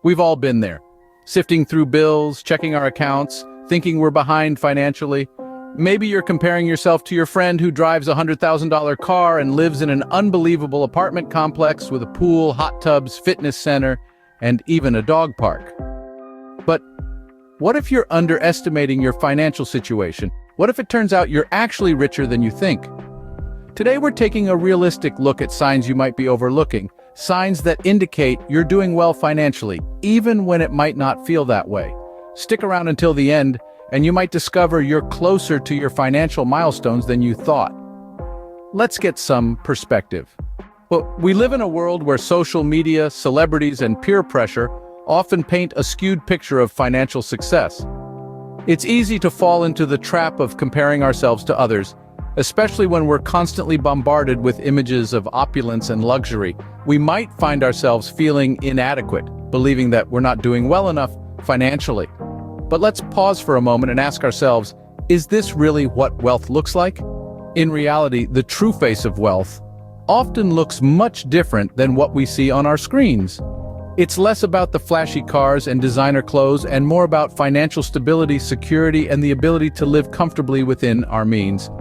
We've all been there, sifting through bills, checking our accounts, thinking we're behind financially. Maybe you're comparing yourself to your friend who drives a $100,000 car and lives in an unbelievable apartment complex with a pool, hot tubs, fitness center, and even a dog park. But what if you're underestimating your financial situation? What if it turns out you're actually richer than you think? Today we're taking a realistic look at signs you might be overlooking, signs that indicate you're doing well financially, even when it might not feel that way. Stick around until the end, and you might discover you're closer to your financial milestones than you thought. Let's get some perspective. Well, we live in a world where social media, celebrities, and peer pressure often paint a skewed picture of financial success. It's easy to fall into the trap of comparing ourselves to others, especially when we're constantly bombarded with images of opulence and luxury. We might find ourselves feeling inadequate, believing that we're not doing well enough financially. But let's pause for a moment and ask ourselves, is this really what wealth looks like? In reality, the true face of wealth often looks much different than what we see on our screens. It's less about the flashy cars and designer clothes and more about financial stability, security, and the ability to live comfortably within our means.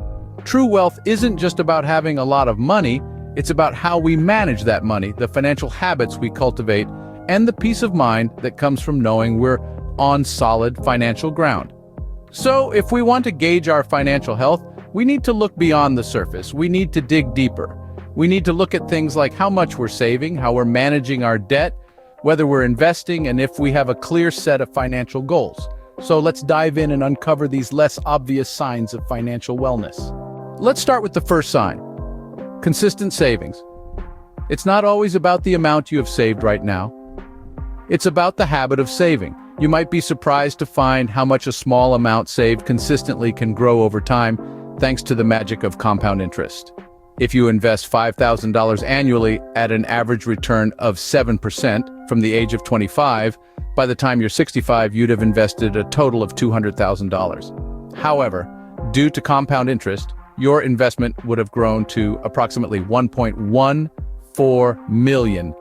True wealth isn't just about having a lot of money, it's about how we manage that money, the financial habits we cultivate, and the peace of mind that comes from knowing we're on solid financial ground. So, if we want to gauge our financial health, we need to look beyond the surface. We need to dig deeper. We need to look at things like how much we're saving, how we're managing our debt, whether we're investing, and if we have a clear set of financial goals. So let's dive in and uncover these less obvious signs of financial wellness. Let's start with the first sign: consistent savings. It's not always about the amount you have saved right now. It's about the habit of saving. You might be surprised to find how much a small amount saved consistently can grow over time, thanks to the magic of compound interest. If you invest $5,000 annually at an average return of 7% from the age of 25, by the time you're 65, you'd have invested a total of $200,000. However, due to compound interest, your investment would have grown to approximately $1.14 million.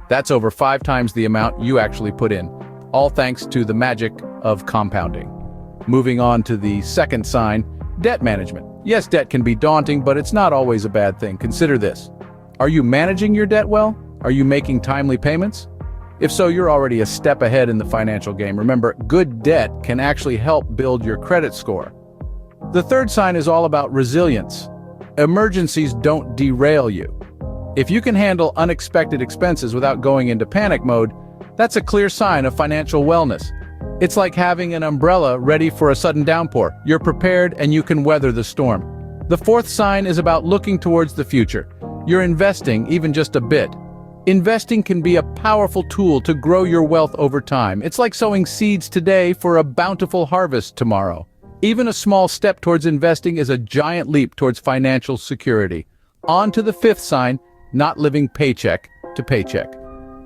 That's over 5 times the amount you actually put in, all thanks to the magic of compounding. Moving on to the second sign, debt management. Yes, debt can be daunting, but it's not always a bad thing. Consider this. Are you managing your debt well? Are you making timely payments? If so, you're already a step ahead in the financial game. Remember, good debt can actually help build your credit score. The third sign is all about resilience. Emergencies don't derail you. If you can handle unexpected expenses without going into panic mode, that's a clear sign of financial wellness. It's like having an umbrella ready for a sudden downpour. You're prepared and you can weather the storm. The fourth sign is about looking towards the future. You're investing, even just a bit. Investing can be a powerful tool to grow your wealth over time. It's like sowing seeds today for a bountiful harvest tomorrow. Even a small step towards investing is a giant leap towards financial security. On to the fifth sign, not living paycheck to paycheck.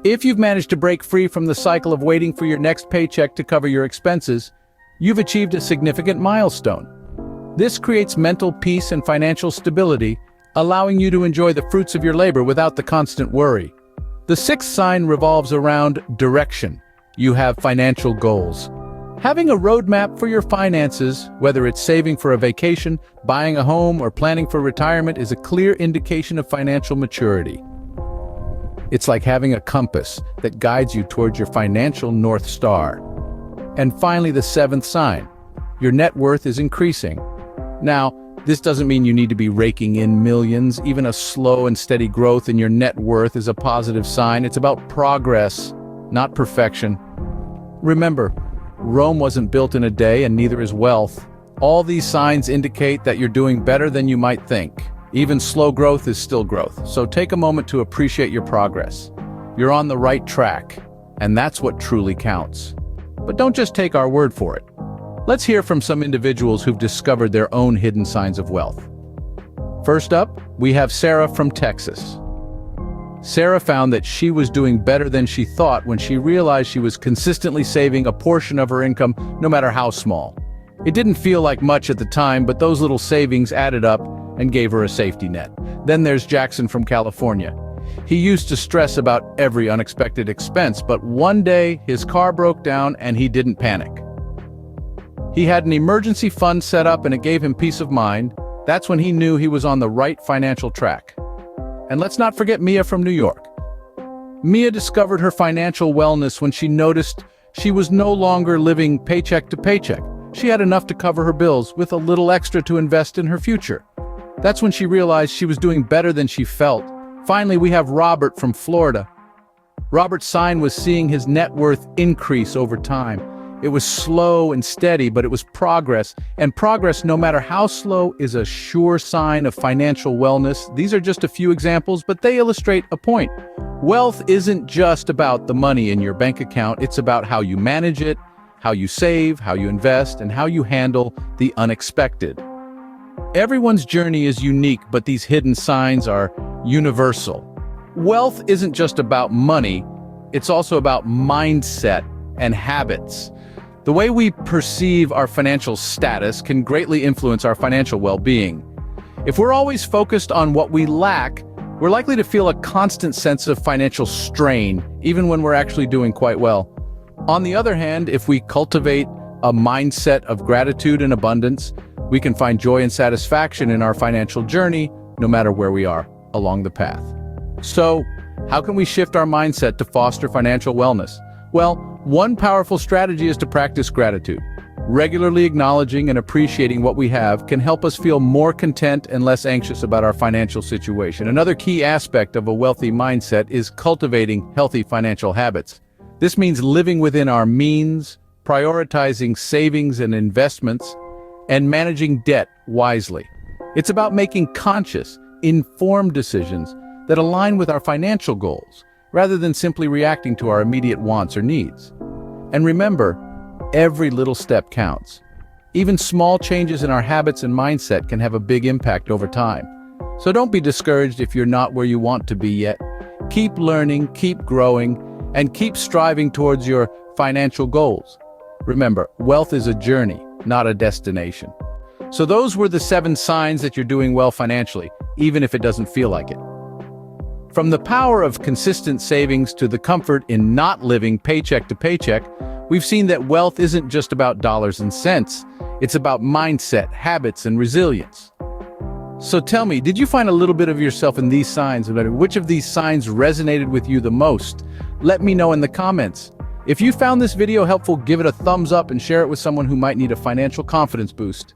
If you've managed to break free from the cycle of waiting for your next paycheck to cover your expenses, you've achieved a significant milestone. This creates mental peace and financial stability, allowing you to enjoy the fruits of your labor without the constant worry. The sixth sign revolves around direction. You have financial goals. Having a roadmap for your finances, whether it's saving for a vacation, buying a home, or planning for retirement, is a clear indication of financial maturity. It's like having a compass that guides you towards your financial North Star. And finally, the seventh sign: your net worth is increasing. Now, this doesn't mean you need to be raking in millions. Even a slow and steady growth in your net worth is a positive sign. It's about progress, not perfection. Remember, Rome wasn't built in a day, and neither is wealth. All these signs indicate that you're doing better than you might think. Even slow growth is still growth, so take a moment to appreciate your progress. You're on the right track, and that's what truly counts. But don't just take our word for it. Let's hear from some individuals who've discovered their own hidden signs of wealth. First up, we have Sarah from Texas. Sarah found that she was doing better than she thought when she realized she was consistently saving a portion of her income, no matter how small. It didn't feel like much at the time, but those little savings added up and gave her a safety net. Then there's Jackson from California. He used to stress about every unexpected expense, but one day his car broke down and he didn't panic. He had an emergency fund set up and it gave him peace of mind. That's when he knew he was on the right financial track. And let's not forget Mia from New York. Mia discovered her financial wellness when she noticed she was no longer living paycheck to paycheck. She had enough to cover her bills with a little extra to invest in her future. That's when she realized she was doing better than she felt. Finally, we have Robert from Florida. Robert's sign was seeing his net worth increase over time. It was slow and steady, but it was progress. And progress, no matter how slow, is a sure sign of financial wellness. These are just a few examples, but they illustrate a point. Wealth isn't just about the money in your bank account. It's about how you manage it, how you save, how you invest, and how you handle the unexpected. Everyone's journey is unique, but these hidden signs are universal. Wealth isn't just about money, it's also about mindset and habits. The way we perceive our financial status can greatly influence our financial well-being. If we're always focused on what we lack, we're likely to feel a constant sense of financial strain, even when we're actually doing quite well. On the other hand, if we cultivate a mindset of gratitude and abundance, we can find joy and satisfaction in our financial journey, no matter where we are along the path. So, how can we shift our mindset to foster financial wellness? Well, one powerful strategy is to practice gratitude. Regularly acknowledging and appreciating what we have can help us feel more content and less anxious about our financial situation. Another key aspect of a wealthy mindset is cultivating healthy financial habits. This means living within our means, prioritizing savings and investments, and managing debt wisely. It's about making conscious, informed decisions that align with our financial goals, rather than simply reacting to our immediate wants or needs. And remember, every little step counts. Even small changes in our habits and mindset can have a big impact over time. So don't be discouraged if you're not where you want to be yet. Keep learning, keep growing, and keep striving towards your financial goals. Remember, wealth is a journey, not a destination. So those were the 7 signs that you're doing well financially, even if it doesn't feel like it. From the power of consistent savings to the comfort in not living paycheck to paycheck, we've seen that wealth isn't just about dollars and cents. It's about mindset, habits, and resilience. So tell me, did you find a little bit of yourself in these signs? Which of these signs resonated with you the most? Let me know in the comments. If you found this video helpful, give it a thumbs up and share it with someone who might need a financial confidence boost.